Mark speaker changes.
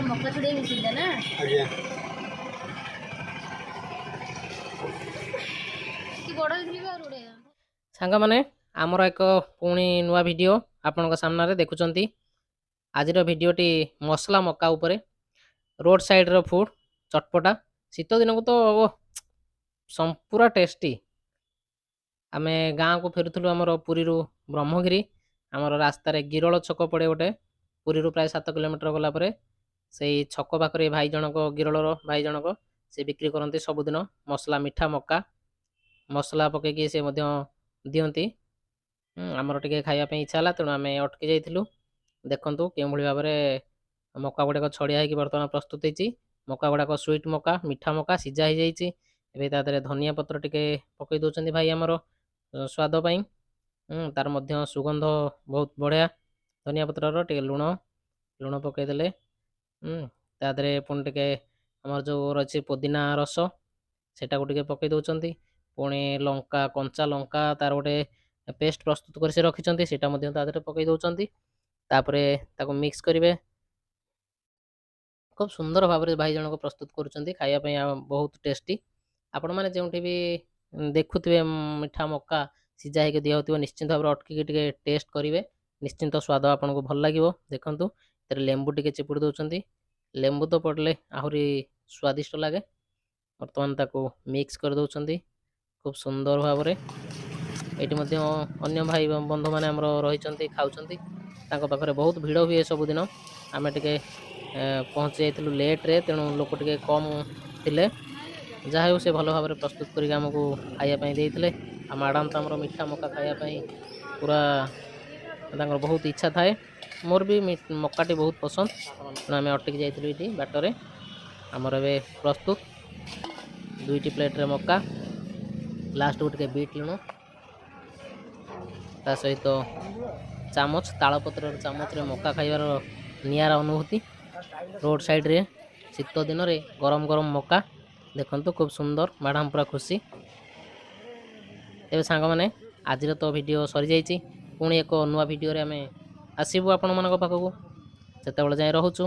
Speaker 1: मक्का छुड़े missile ना
Speaker 2: आज्ञा
Speaker 1: कि बड़ होइथली बा रुड़े
Speaker 3: सांग माने आमर एक पुणी नुआ वीडियो आपनका सामने देखुचंती। आजिर वीडियोटी मसला मक्का उपरे रोड साइड रो फूड चटपटा शीत दिन को तो पूरा टेस्टी। आमे गाँ को फेरुथलु आमर पुरी ब्रह्मगिरी आमर रास्तार गिरल छक पड़े गोटे पुरी प्राय 7 किलोमीटर गला परे से छक पाखरे भाई जनक गिरलर भाई जनक से बिक्री करती सबुदिन मसला मिठा मक्का मसला पकईकि से दियंती। आमर टिके खाइबा इच्छा है तेणु आम अटकी जाइलु देखु के भाव में मक्का गुड़ाक छड़िया होगी बर्तमान प्रस्तुत होती। मक्का गुड़ाक स्वीट मक्का मिठा मक्का सीझा हो जाइए। एबे तादरे धनिया पत्र टिके पकई दौरान भाई आमर स्वाद पाई तार मध्य सुगंध बहुत बढ़िया धनिया पत्र टे लुण लुण पकईदे तादरे पुणी टिके आमर जो रही पुदीना रस सेटा टिके पकई दौरान पुणी लंका कंचा लंका तार गोटे पेस्ट प्रस्तुत कर रखिंट से पकई दौरान तापरे ताको मिक्स करेंगे। खूब सुंदर भाव में भाई जनक प्रस्तुत करुँच खायापी बहुत टेस्टी। आपण मैंने जो भी देखुवे मिठा मक्का सीझा होकर दिया निश्चिंत भाव में अटकी टेस्ट करेंगे निश्चिंत स्वाद आपन को भल लगे। देखु लेंबू टिके चिपुड़ी दौरान लेंबू तो पड़े आहरी स्वादिष्ट लगे। बर्तमान ताको मिक्स कर दौरान खूब सुंदर भाव में ये अन्य भाई बंधु मैंने रही खाऊँ पाखे बहुत भिड़ हुए सबुदिन आम टे पहुँची जाइलु लेट्रे तेणु लोक टे कम थे जहाँ से भल भाव में प्रस्तुत करमको खायापी देते। मैडम तो आम मिठा मक्का खायापी पूरा बहुत इच्छा थाए मोर भी मक्काटी बहुत पसंद तेणु आम अटकी जाइलु ये बाटर आमर ए प्रस्तुत 2टी प्लेट्रे मक्का लास्ट को टे बीट लुण ता सहित चामच तालपत्र चामच रे मक्का खाइबार नियारा अनुभूति रोड साइड रे शीत दिन रे गरम गरम मक्का देखंतु खूब सुंदर मैडम पूरा खुशी। तेज सांग मैंने आज तो वीडियो सरी जाइए पुणी एक नुआ वीडियो रे आमे आसीबु आपण मानक पाखकु सेतेबेले जाय रहूछु।